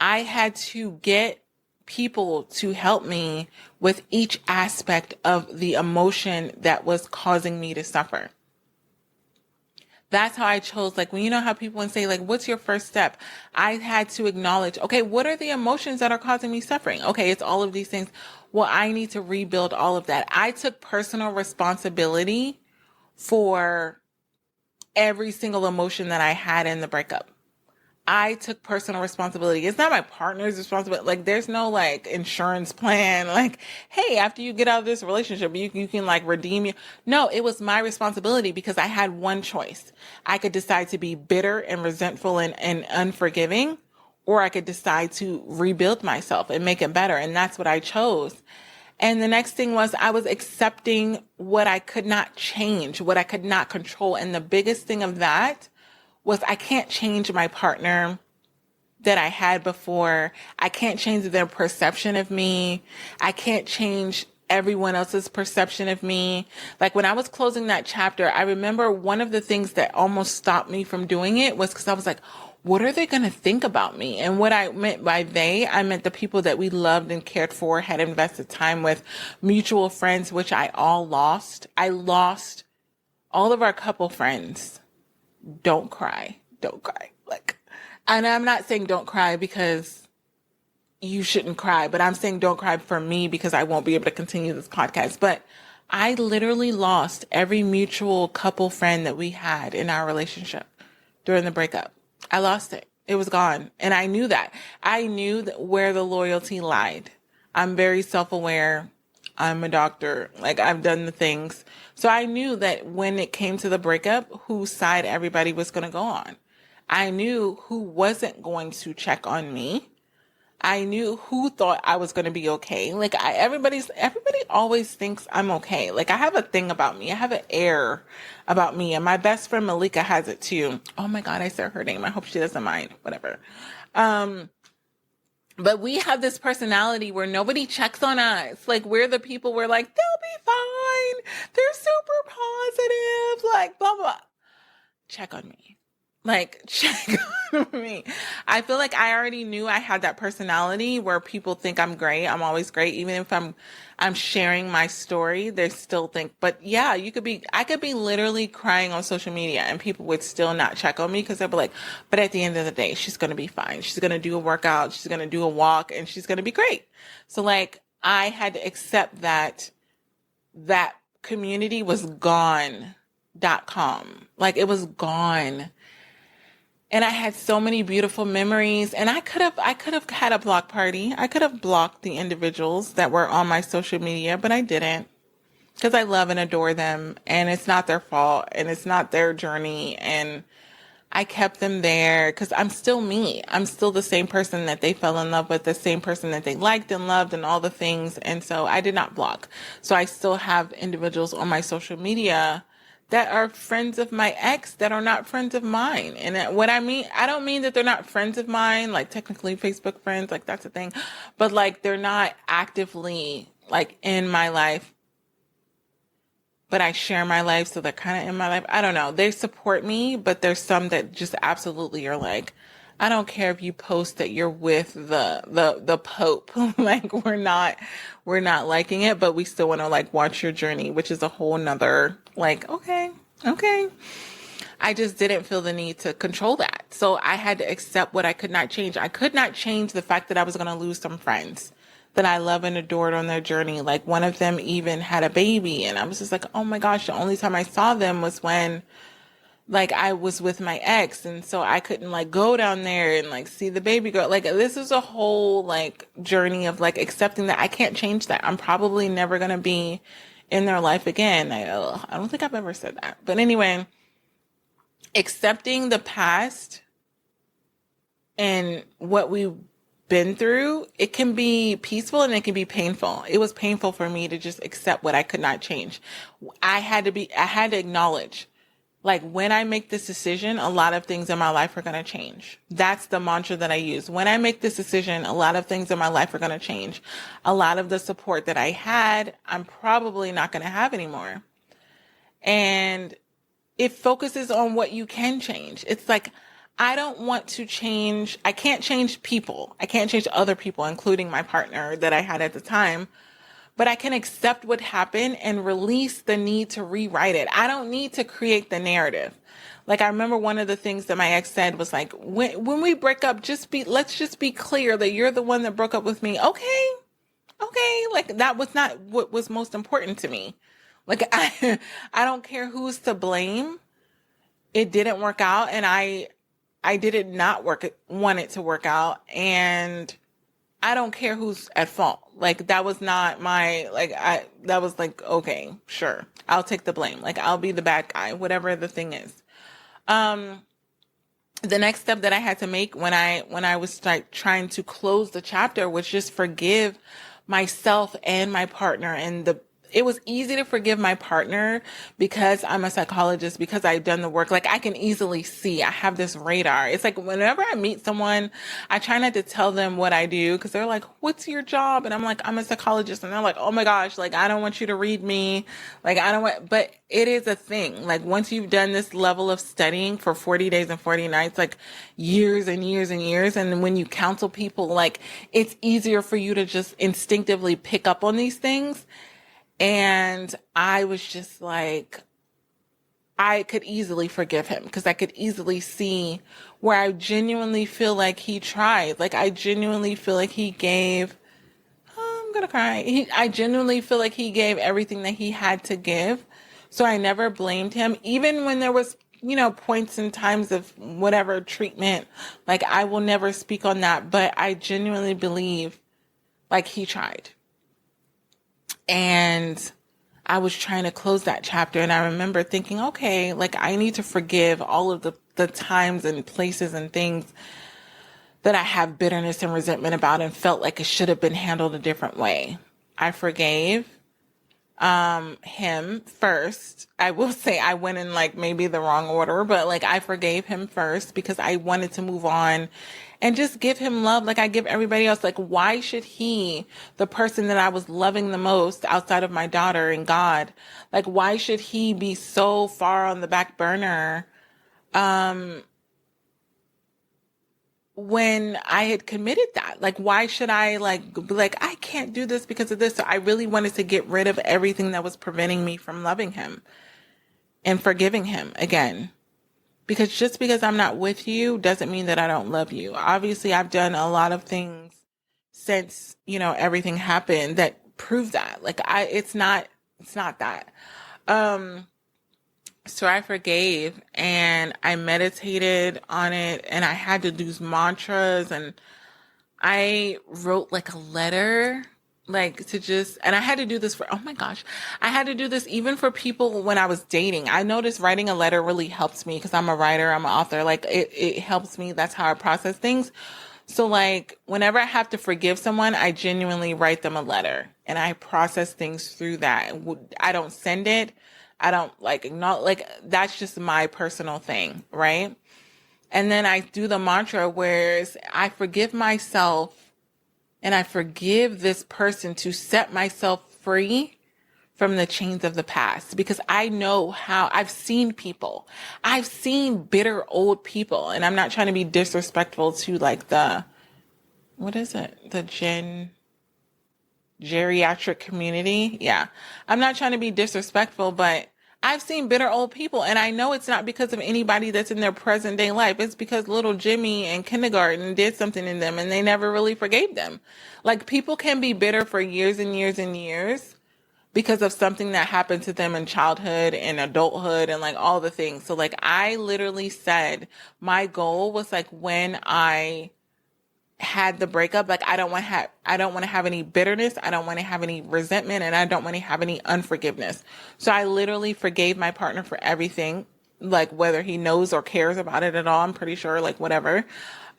I had to get people to help me with each aspect of the emotion that was causing me to suffer. That's how I chose, like, when you know how people say, like, what's your first step? I had to acknowledge, okay, what are the emotions that are causing me suffering? Okay, it's all of these things. Well, I need to rebuild all of that. I took personal responsibility for every single emotion that I had in the breakup. I took personal responsibility. It's not my partner's responsibility. Like, there's no like insurance plan. Like, hey, after you get out of this relationship, you can like redeem you. No, it was my responsibility because I had one choice. I could decide to be bitter and resentful and unforgiving, or I could decide to rebuild myself and make it better. And that's what I chose. And the next thing was I was accepting what I could not change, what I could not control. And the biggest thing of that was I can't change my partner that I had before. I can't change their perception of me. I can't change everyone else's perception of me. Like when I was closing that chapter, I remember one of the things that almost stopped me from doing it was because I was like, what are they going to think about me? And what I meant by they, I meant the people that we loved and cared for, had invested time with, mutual friends, which I all lost. I lost all of our couple friends. Don't cry. Don't cry. Like, and I'm not saying don't cry because you shouldn't cry, but I'm saying don't cry for me because I won't be able to continue this podcast. But I literally lost every mutual couple friend that we had in our relationship during the breakup. I lost it. It was gone. And I knew that. I knew that where the loyalty lied. I'm very self-aware. I'm a doctor. Like, I've done the things. So I knew that when it came to the breakup, whose side everybody was going to go on. I knew who wasn't going to check on me. I knew who thought I was going to be okay. Like, everybody always thinks I'm okay. Like, I have a thing about me. I have an air about me. And my best friend Malika has it too. Oh my God, I said her name. I hope she doesn't mind. Whatever. But we have this personality where nobody checks on us. Like, we're the people, we're like, they'll be fine. They're super positive. Like, blah, blah, blah. Check on me. Like, check on me. I feel like I already knew I had that personality where people think I'm great. I'm always great. Even if I'm sharing my story, they still think, but yeah, I could be literally crying on social media and people would still not check on me because they'll be like, but at the end of the day, she's going to be fine. She's going to do a workout. She's going to do a walk and she's going to be great. So like, I had to accept that community was gone.com. Like, it was gone. And I had so many beautiful memories, and I could have had a block party. I could have blocked the individuals that were on my social media, but I didn't because I love and adore them, and it's not their fault and it's not their journey. And I kept them there because I'm still me. I'm still the same person that they fell in love with, the same person that they liked and loved and all the things. And so I did not block. So I still have individuals on my social media that are friends of my ex that are not friends of mine. And what I mean, I don't mean that they're not friends of mine, like technically Facebook friends, like that's a thing, but like they're not actively like in my life, but I share my life. So they're kind of in my life. I don't know. They support me, but there's some that just absolutely are like, I don't care if you post that you're with the Pope. Like we're not liking it, but we still want to like watch your journey, which is a whole nother like, okay. I just didn't feel the need to control that. So I had to accept what I could not change. I could not change the fact that I was going to lose some friends that I love and adored on their journey. Like one of them even had a baby and I was just like, oh my gosh, the only time I saw them was when like I was with my ex. And so I couldn't like go down there and like see the baby girl. Like this is a whole like journey of like accepting that I can't change that. I'm probably never going to be in their life again. I don't think I've ever said that. But anyway, accepting the past and what we've been through, it can be peaceful and it can be painful. It was painful for me to just accept what I could not change. I had to acknowledge, like when I make this decision, a lot of things in my life are going to change. That's the mantra that I use. When I make this decision, a lot of things in my life are going to change. A lot of the support that I had, I'm probably not going to have anymore. And it focuses on what you can change. It's like, I don't want to change. I can't change people. I can't change other people, including my partner that I had at the time. But I can accept what happened and release the need to rewrite it. I don't need to create the narrative. Like I remember one of the things that my ex said was like, when we break up, let's just be clear that you're the one that broke up with me. Okay. Like that was not what was most important to me. Like I don't care who's to blame. it didn't work out, and I did not want it to work out, and I don't care who's at fault. Like, that was not my, like, that was like, okay, sure, I'll take the blame. Like, I'll be the bad guy, whatever the thing is. The next step that I had to make when I was like trying to close the chapter was just forgive myself and my partner. And it was easy to forgive my partner because I'm a psychologist, because I've done the work. Like, I can easily see, I have this radar. It's like whenever I meet someone, I try not to tell them what I do, because they're like, what's your job? And I'm like, I'm a psychologist. And they're like, oh my gosh, like, I don't want you to read me. Like, I don't want, but it is a thing. Like, once you've done this level of studying for 40 days and 40 nights, like years and years and years. And when you counsel people, like, it's easier for you to just instinctively pick up on these things. And I was just like, I could easily forgive him, because I could easily see where I genuinely feel like he tried. Like, I genuinely feel like he gave, oh, I'm going to cry. I genuinely feel like he gave everything that he had to give. So I never blamed him, even when there was, points and times of whatever treatment. Like, I will never speak on that, but I genuinely believe like he tried. And I was trying to close that chapter, and I remember thinking, okay, like, I need to forgive all of the times and places and things that I have bitterness and resentment about and felt like it should have been handled a different way. I forgave him first. I will say I went in like maybe the wrong order, but like, I forgave him first because I wanted to move on and just give him love like I give everybody else. Like, why should he, the person that I was loving the most outside of my daughter and God, like, why should he be so far on the back burner when I had committed that? Like, why should I be like, I can't do this because of this? So I really wanted to get rid of everything that was preventing me from loving him and forgiving him again. Because just because I'm not with you doesn't mean that I don't love you. Obviously, I've done a lot of things since, everything happened that prove that. Like, it's not that. So I forgave, and I meditated on it, and I had to do mantras, and I wrote like a letter, like, to just, and I had to do this for, oh my gosh, I had to do this even for people when I was dating. I noticed writing a letter really helps me, because I'm a writer, I'm an author. Like, it helps me. That's how I process things. So like, whenever I have to forgive someone, I genuinely write them a letter, and I process things through that. I don't send it. I don't acknowledge, like, that's just my personal thing. Right. And then I do the mantra where I forgive myself and I forgive this person to set myself free from the chains of the past, because I know how I've seen bitter old people, and I'm not trying to be disrespectful to like the geriatric community. Yeah. I'm not trying to be disrespectful, but I've seen bitter old people, and I know it's not because of anybody that's in their present day life. It's because little Jimmy in kindergarten did something in them and they never really forgave them. Like, people can be bitter for years and years and years because of something that happened to them in childhood and adulthood and like all the things. So like, I literally said my goal was like, when I had the breakup, like, I don't want to have any bitterness. I don't want to have any resentment, and I don't want to have any unforgiveness. So I literally forgave my partner for everything, like, whether he knows or cares about it at all. I'm pretty sure, like, whatever.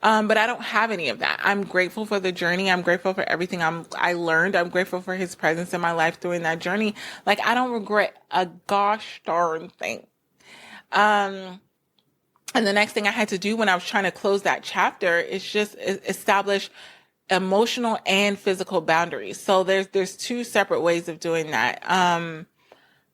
But I don't have any of that. I'm grateful for the journey. I'm grateful for everything I learned. I'm grateful for his presence in my life during that journey. Like, I don't regret a gosh darn thing. And the next thing I had to do when I was trying to close that chapter is just establish emotional and physical boundaries. So there's two separate ways of doing that.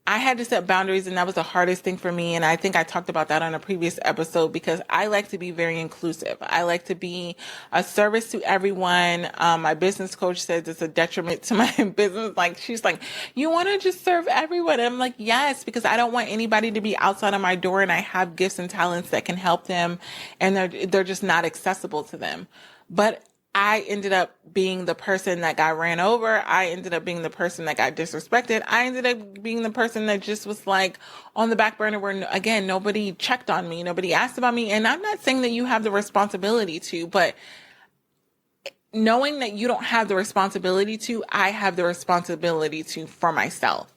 I had to set boundaries, and that was the hardest thing for me. And I think I talked about that on a previous episode, because I like to be very inclusive. I like to be a service to everyone. My business coach says it's a detriment to my business. Like, she's like, you want to just serve everyone? And I'm like, yes, because I don't want anybody to be outside of my door, and I have gifts and talents that can help them, and they're just not accessible to them. But I ended up being the person that got ran over. I ended up being the person that got disrespected. I ended up being the person that just was like on the back burner where, again, nobody checked on me. Nobody asked about me. And I'm not saying that you have the responsibility to, but knowing that you don't have the responsibility to, I have the responsibility to for myself.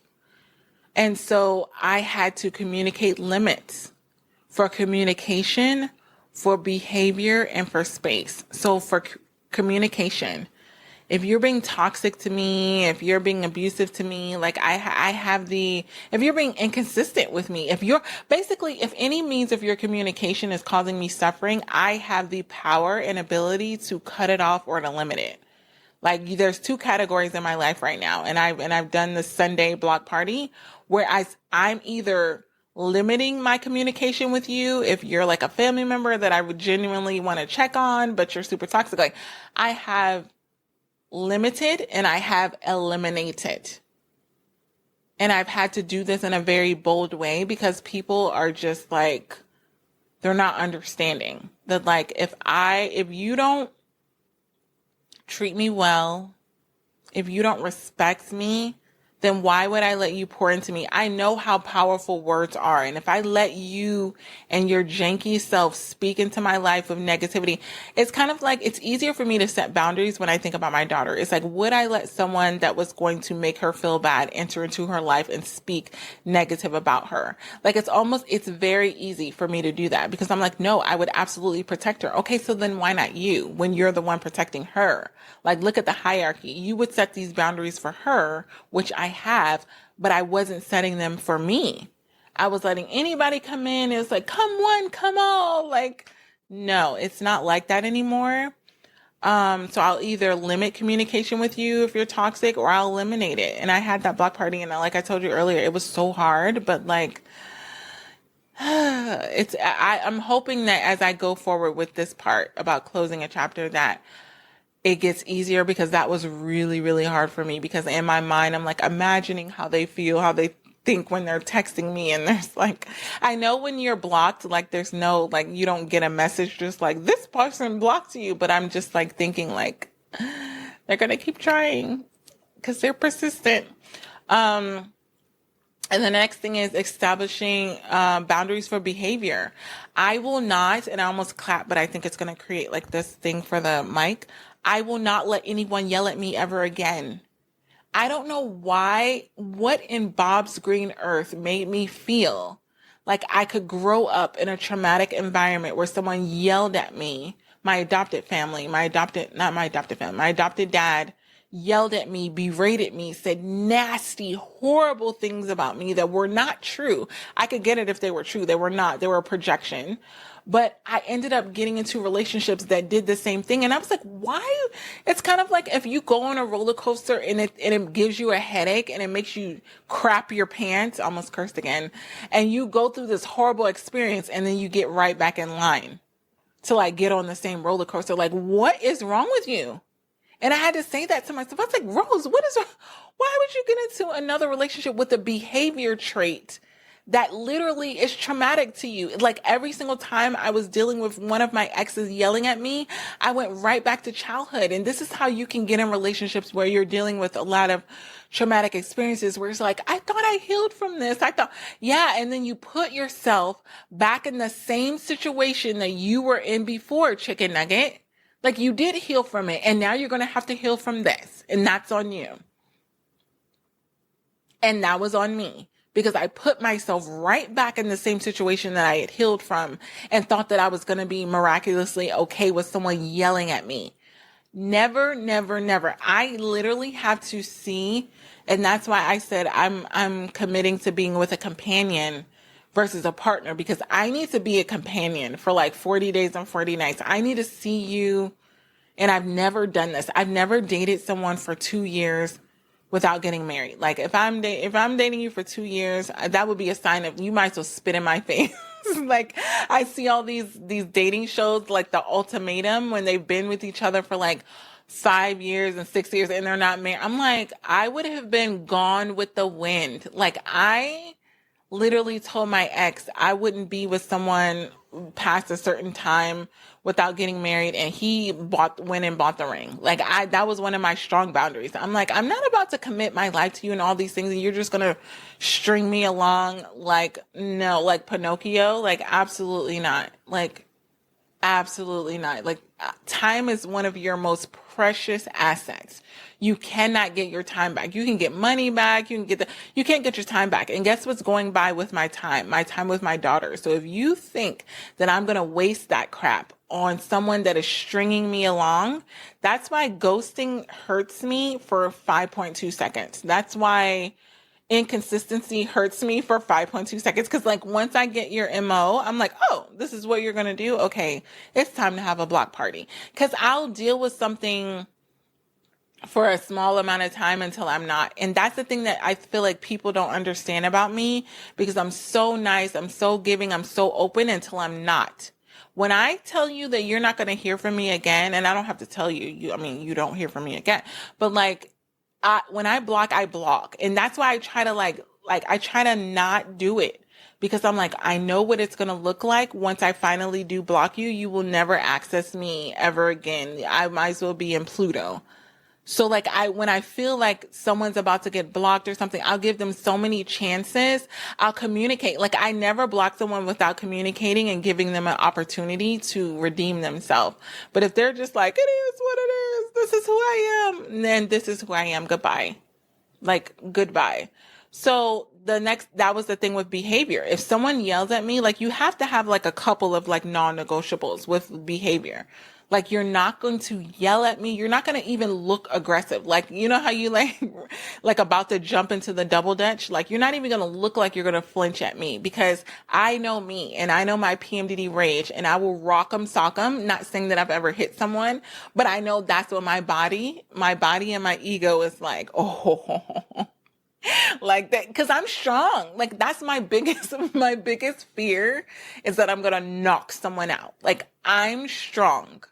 And so I had to communicate limits for communication, for behavior, and for space. So for communication, if you're being toxic to me, if you're being abusive to me, like I have if you're being inconsistent with me, if any means of your communication is causing me suffering, I have the power and ability to cut it off or to limit it. Like there's two categories in my life right now. And I've done the Sunday block party where I'm either limiting my communication with you. If you're like a family member that I would genuinely want to check on, but you're super toxic, like I have limited and I have eliminated. And I've had to do this in a very bold way because people are just like, they're not understanding that like, if you don't treat me well, if you don't respect me, then why would I let you pour into me? I know how powerful words are. And if I let you and your janky self speak into my life with negativity, it's kind of like, it's easier for me to set boundaries when I think about my daughter. It's like, would I let someone that was going to make her feel bad enter into her life and speak negative about her? Like it's very easy for me to do that because I'm like, no, I would absolutely protect her. Okay, so then why not you when you're the one protecting her? Like, look at the hierarchy. You would set these boundaries for her, which I have, but I wasn't setting them for me. I was letting anybody come in. It's like, come one, come all. Like, no, it's not like that anymore. So I'll either limit communication with you if you're toxic or I'll eliminate it. And I had that block party and like I told you earlier, it was so hard, but like, I'm hoping that as I go forward with this part about closing a chapter that it gets easier because that was really, really hard for me because in my mind, I'm like imagining how they feel, how they think when they're texting me. And there's like, I know when you're blocked, like there's no, like you don't get a message just like this person blocked you. But I'm just like thinking like they're going to keep trying because they're persistent. And the next thing is establishing boundaries for behavior. I will not, and I almost clap, but I think it's going to create like this thing for the mic. I will not let anyone yell at me ever again. I don't know what in Bob's green earth made me feel like I could grow up in a traumatic environment where someone yelled at me, my adopted dad yelled at me, berated me, said nasty, horrible things about me that were not true. I could get it if they were true. They were not. They were a projection. But I ended up getting into relationships that did the same thing. And I was like, why? It's kind of like if you go on a roller coaster and it gives you a headache and it makes you crap your pants, almost cursed again, and you go through this horrible experience and then you get right back in line to like get on the same roller coaster. Like, what is wrong with you? And I had to say that to myself. I was like, Rose, why would you get into another relationship with a behavior trait that literally is traumatic to you? Like every single time I was dealing with one of my exes yelling at me, I went right back to childhood. And this is how you can get in relationships where you're dealing with a lot of traumatic experiences where it's like, I thought I healed from this. Yeah. And then you put yourself back in the same situation that you were in before, chicken nugget. Like you did heal from it and now you're going to have to heal from this. And that's on you. And that was on me because I put myself right back in the same situation that I had healed from and thought that I was going to be miraculously okay with someone yelling at me. Never, never, never. I literally have to see. And that's why I said I'm committing to being with a companion versus a partner because I need to be a companion for like 40 days and 40 nights. I need to see you. And I've never done this. I've never dated someone for 2 years without getting married. Like if I'm dating you for 2 years, that would be a sign of you might as well spit in my face. Like I see all these dating shows like The Ultimatum when they've been with each other for like 5 years and 6 years and they're not married. I'm like, I would have been gone with the wind. Like I literally told my ex I wouldn't be with someone past a certain time without getting married, and he went and bought the ring. Like that was one of my strong boundaries. I'm like, I'm not about to commit my life to you and all these things, and you're just gonna string me along. Like, no, like Pinocchio. Like, absolutely not. Like, absolutely not. Like, time is one of your most precious assets. You cannot get your time back. You can get money back. You can't get your time back. And guess what's going by with my time? My time with my daughter. So if you think that I'm going to waste that crap on someone that is stringing me along, that's why ghosting hurts me for 5.2 seconds. That's why inconsistency hurts me for 5.2 seconds. Cause like once I get your MO, I'm like, oh, this is what you're going to do. Okay. It's time to have a block party. Cause I'll deal with something for a small amount of time until I'm not. And that's the thing that I feel like people don't understand about me, because I'm so nice. I'm so giving. I'm so open until I'm not. When I tell you that you're not going to hear from me again, and I don't have to tell you, you don't hear from me again, but like, when I block, I block. And that's why I try to I try to not do it, because I'm like, I know what it's going to look like. Once I finally do block you, you will never access me ever again. I might as well be in Pluto. So like when I feel like someone's about to get blocked or something, I'll give them so many chances. I'll communicate. Like I never block someone without communicating and giving them an opportunity to redeem themselves. But if they're just like, it is what it is, this is who I am, then this is who I am. Goodbye. Like goodbye. So that was the thing with behavior. If someone yells at me, like you have to have like a couple of like non-negotiables with behavior. Like you're not going to yell at me. You're not going to even look aggressive. Like, you know how you like about to jump into the double dutch? Like you're not even going to look like you're going to flinch at me, because I know me and I know my PMDD rage, and I will rock 'em, sock 'em. Not saying that I've ever hit someone, but I know that's what my body and my ego is like, oh, like that, because I'm strong. Like that's my biggest fear is that I'm gonna knock someone out. Like I'm strong,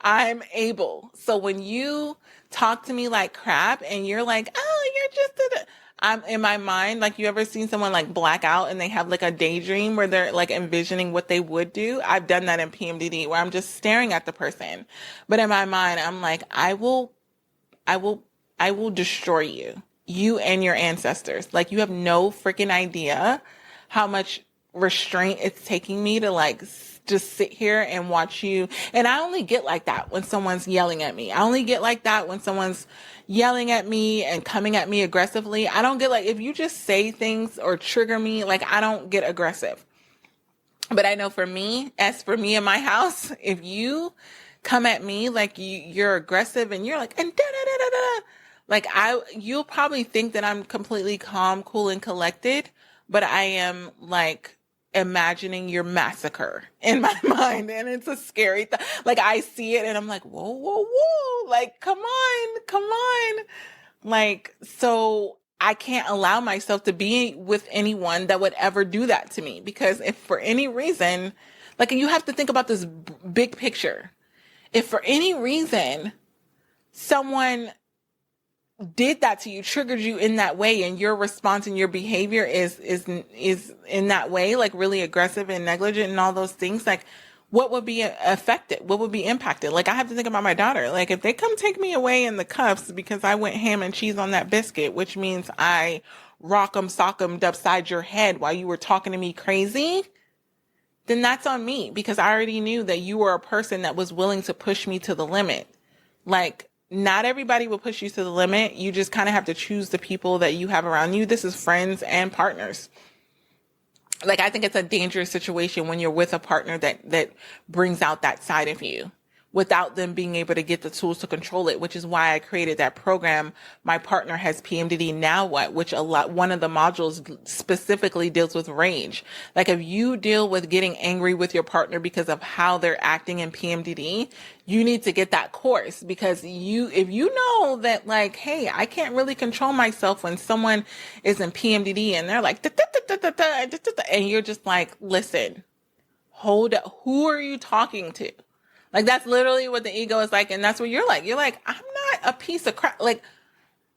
I'm able. So when you talk to me like crap and you're like, oh, you're just I'm in my mind, like you ever seen someone like black out and they have like a daydream where they're like envisioning what they would do? I've done that in PMDD where I'm just staring at the person, but in my mind I'm like, I will destroy you and your ancestors. Like you have no freaking idea how much restraint it's taking me to like just sit here and watch you. And I only get like that when someone's yelling at me. I only get like that when someone's yelling at me and coming at me aggressively. I don't get like, if you just say things or trigger me, like I don't get aggressive. But I know for me, as for me in my house, if you come at me like you're aggressive and you're like, and da da da da da, like you'll probably think that I'm completely calm, cool, and collected, but I am like imagining your massacre in my mind, and it's a scary thought. Like I see it and I'm like, whoa, whoa, whoa, like come on. Like, so I can't allow myself to be with anyone that would ever do that to me, because if for any reason, like you have to think about this big picture. If for any reason someone did that to you, triggered you in that way, and your response and your behavior is in that way, like really aggressive and negligent and all those things, like what would be affected? What would be impacted? Like I have to think about my daughter. Like if they come take me away in the cuffs because I went ham and cheese on that biscuit, which means I rock 'em, sock 'em upside your head while you were talking to me crazy, then that's on me, because I already knew that you were a person that was willing to push me to the limit. Like, not everybody will push you to the limit. You just kind of have to choose the people that you have around you. This is friends and partners. Like, I think it's a dangerous situation when you're with a partner that brings out that side of you without them being able to get the tools to control it, which is why I created that program. My partner has PMDD, now what? Which one of the modules specifically deals with rage. Like if you deal with getting angry with your partner because of how they're acting in PMDD, you need to get that course, because if you know that like, hey, I can't really control myself when someone is in PMDD and they're like, and you're just like, listen, hold up. Who are you talking to? Like, that's literally what the ego is like. And that's what you're like. You're like, I'm not a piece of crap. Like,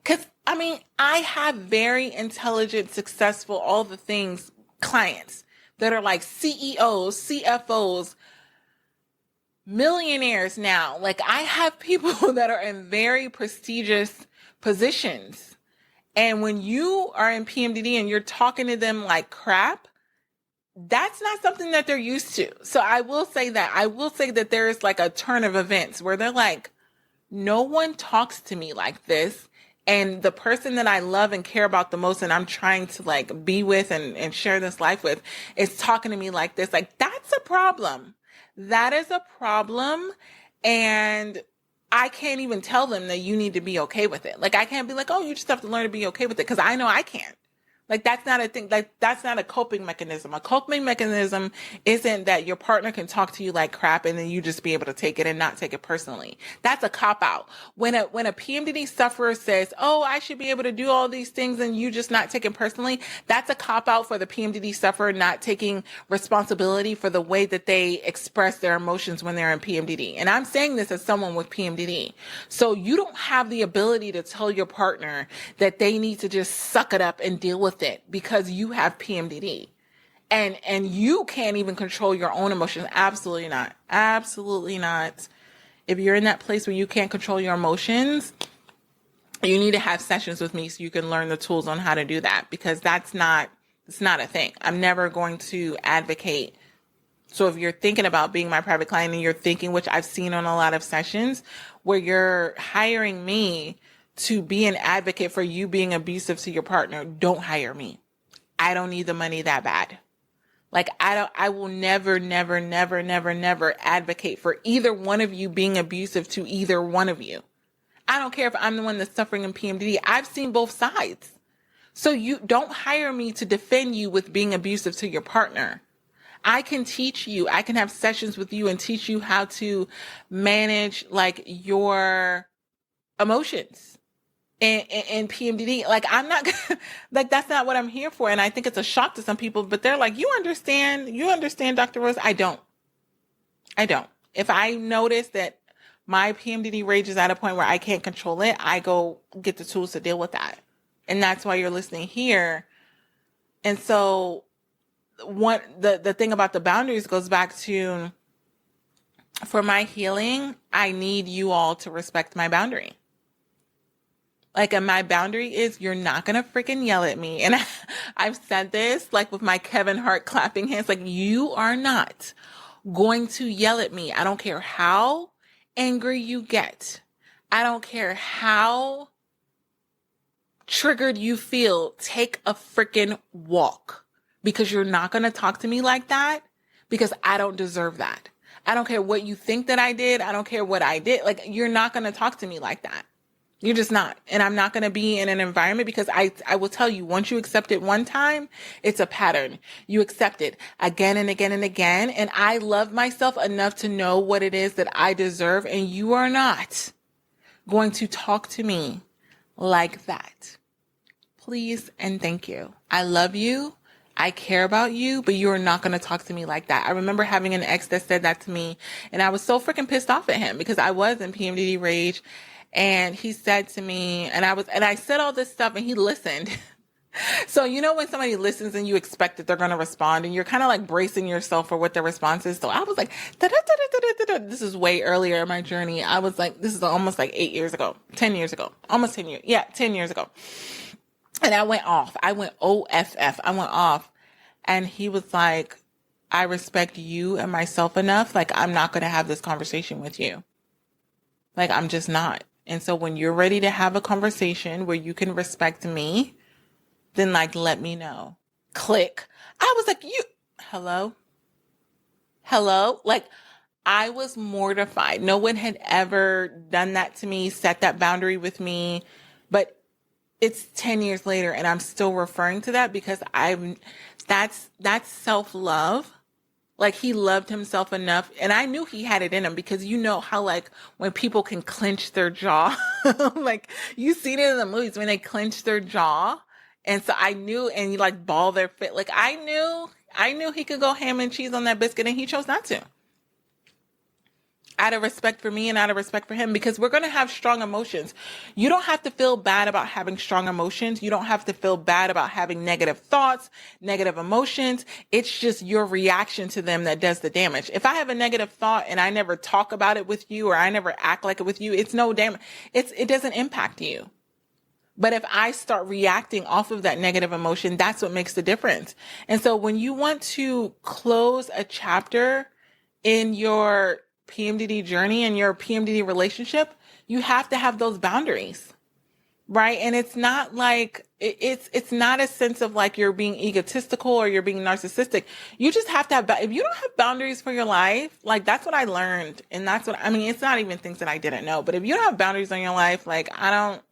cause I mean, I have very intelligent, successful, all the things, clients that are like CEOs, CFOs, millionaires now. Like, I have people that are in very prestigious positions. And when you are in PMDD and you're talking to them like crap, that's not something that they're used to. So I will say that. I will say that there is like a turn of events where they're like, no one talks to me like this. And the person that I love and care about the most and I'm trying to like be with and share this life with is talking to me like this. Like, that's a problem. That is a problem. And I can't even tell them that you need to be okay with it. Like, I can't be like, oh, you just have to learn to be okay with it, because I know I can't. Like, that's not a thing. Like, that's not a coping mechanism. A coping mechanism isn't that your partner can talk to you like crap and then you just be able to take it and not take it personally. That's a cop out. When a PMDD sufferer says, oh, I should be able to do all these things and you just not take it personally, that's a cop out for the PMDD sufferer not taking responsibility for the way that they express their emotions when they're in PMDD. And I'm saying this as someone with PMDD. So you don't have the ability to tell your partner that they need to just suck it up and deal with it because you have PMDD. And you can't even control your own emotions. Absolutely not. Absolutely not. If you're in that place where you can't control your emotions, you need to have sessions with me so you can learn the tools on how to do that, because it's not a thing. I'm never going to advocate. So if you're thinking about being my private client and you're thinking, which I've seen on a lot of sessions, where you're hiring me to be an advocate for you being abusive to your partner, don't hire me. I don't need the money that bad. Like, I will never advocate for either one of you being abusive to either one of you. I don't care if I'm the one that's suffering in PMDD. I've seen both sides. So you don't hire me to defend you with being abusive to your partner. I can teach you, I can have sessions with you and teach you how to manage like your emotions in PMDD. Like, I'm not, like, that's not what I'm here for. And I think it's a shock to some people, but they're like, you understand, Dr. Rose? I don't. If I notice that my PMDD rage is at a point where I can't control it, I go get the tools to deal with that. And that's why you're listening here. And so the thing about the boundaries goes back to, for my healing, I need you all to respect my boundary. Like, and my boundary is, you're not going to freaking yell at me. And I've said this, like with my Kevin Hart clapping hands, like, you are not going to yell at me. I don't care how angry you get. I don't care how triggered you feel. Take a freaking walk, because you're not going to talk to me like that, because I don't deserve that. I don't care what you think that I did. I don't care what I did. Like, you're not going to talk to me like that. You're just not. And I'm not going to be in an environment, because I will tell you, once you accept it one time, it's a pattern. You accept it again and again and again. And I love myself enough to know what it is that I deserve. And you are not going to talk to me like that. Please and thank you. I love you. I care about you, but you're not going to talk to me like that. I remember having an ex that said that to me, and I was so freaking pissed off at him, because I was in PMDD rage. And he said to me, and I said all this stuff, and he listened. So, you know, when somebody listens and you expect that they're going to respond, and you're kind of like bracing yourself for what their response is. So I was like, this is way earlier in my journey. I was like, this is almost like 10 years ago, almost 10 years. Yeah, 10 years ago. And I went off. I went OFF. I went off. And he was like, I respect you and myself enough. Like, I'm not going to have this conversation with you. Like, I'm just not. And so when you're ready to have a conversation where you can respect me, then like, let me know. Click. I was like, hello? Like, I was mortified. No one had ever done that to me, set that boundary with me. But it's 10 years later and I'm still referring to that, because that's self-love. Like, he loved himself enough, and I knew he had it in him, because you know how, like, when people can clench their jaw, like, you see it in the movies when they clench their jaw. And so I knew, and you like ball their fit. Like, I knew he could go ham and cheese on that biscuit, and he chose not to. out of respect for me and out of respect for him, because we're going to have strong emotions. You don't have to feel bad about having strong emotions. You don't have to feel bad about having negative thoughts, negative emotions. It's just your reaction to them that does the damage. If I have a negative thought and I never talk about it with you, or I never act like it with you, it's no damage. It doesn't impact you. But if I start reacting off of that negative emotion, that's what makes the difference. And so when you want to close a chapter in your PMDD journey and your PMDD relationship, you have to have those boundaries, right? And it's not like, it's not a sense of like you're being egotistical or you're being narcissistic. You just have to have, if you don't have boundaries for your life, like that's what I learned. And that's what, I mean, it's not even things that I didn't know, but if you don't have boundaries on your life, like I don't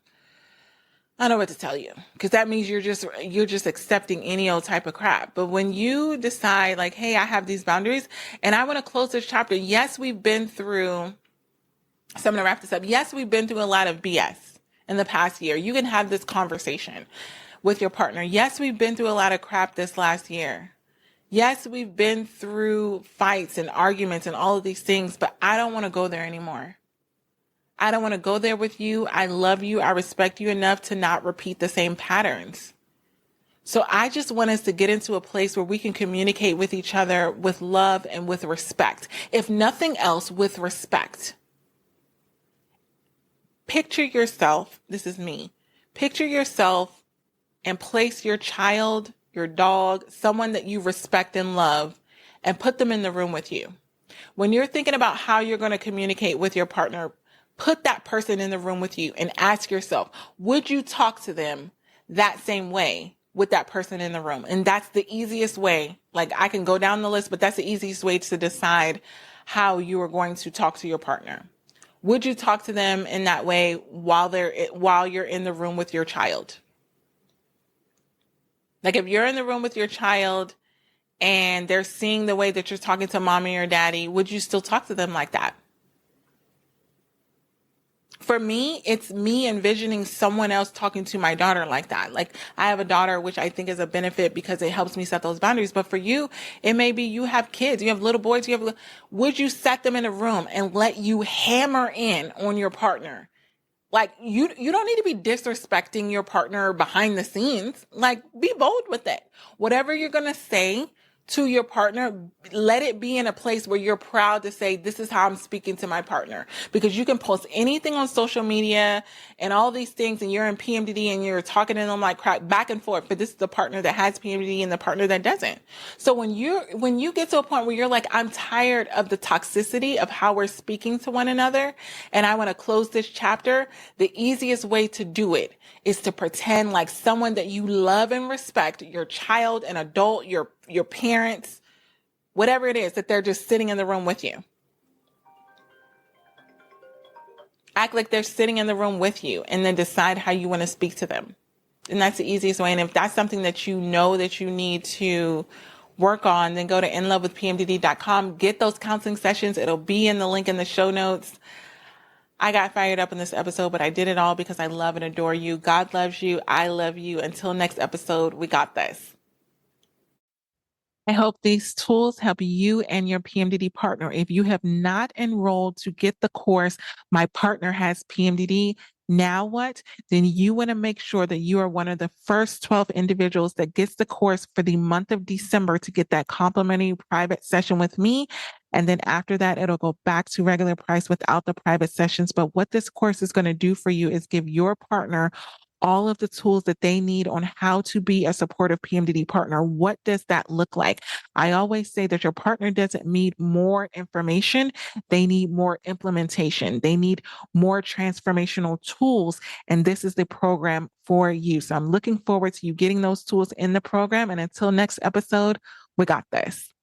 know what to tell you, because that means you're just accepting any old type of crap. But when you decide like, hey, I have these boundaries and I want to close this chapter. Yes, we've been through, so I'm going to wrap this up. Yes, we've been through a lot of BS in the past year. You can have this conversation with your partner. Yes, we've been through a lot of crap this last year. Yes, we've been through fights and arguments and all of these things, but I don't want to go there anymore. I don't want to go there with you. I love you. I respect you enough to not repeat the same patterns. So I just want us to get into a place where we can communicate with each other with love and with respect. If nothing else, with respect. Picture yourself. This is me. Picture yourself and place your child, your dog, someone that you respect and love, and put them in the room with you. When you're thinking about how you're going to communicate with your partner, put that person in the room with you and ask yourself, would you talk to them that same way with that person in the room? And that's the easiest way. Like I can go down the list, but that's the easiest way to decide how you are going to talk to your partner. Would you talk to them in that way while you're in the room with your child? Like if you're in the room with your child and they're seeing the way that you're talking to mommy or daddy, would you still talk to them like that? For me, it's me envisioning someone else talking to my daughter like that. Like I have a daughter, which I think is a benefit because it helps me set those boundaries. But for you, it may be you have kids, you have little boys, would you set them in a room and let you hammer in on your partner? Like you don't need to be disrespecting your partner behind the scenes. Like be bold with it. Whatever you're going to say to your partner, let it be in a place where you're proud to say, this is how I'm speaking to my partner. Because you can post anything on social media and all these things and you're in PMDD and you're talking to them like crap back and forth. But this is the partner that has PMDD and the partner that doesn't. So when you get to a point where you're like, I'm tired of the toxicity of how we're speaking to one another and I want to close this chapter, the easiest way to do it is to pretend like someone that you love and respect, your child, an adult, your parents, whatever it is, that they're just sitting in the room with you. Act like they're sitting in the room with you and then decide how you want to speak to them. And that's the easiest way. And if that's something that you know that you need to work on, then go to inlovewithpmdd.com, get those counseling sessions. It'll be in the link in the show notes. I got fired up in this episode, but I did it all because I love and adore you. God loves you. I love you. Until next episode, we got this. I hope these tools help you and your PMDD partner. If you have not enrolled to get the course, My Partner Has PMDD, Now What? Then you want to make sure that you are one of the first 12 individuals that gets the course for the month of December to get that complimentary private session with me. And then after that, it'll go back to regular price without the private sessions. But what this course is going to do for you is give your partner all of the tools that they need on how to be a supportive PMDD partner. What does that look like? I always say that your partner doesn't need more information. They need more implementation. They need more transformational tools. And this is the program for you. So I'm looking forward to you getting those tools in the program. And until next episode, we got this.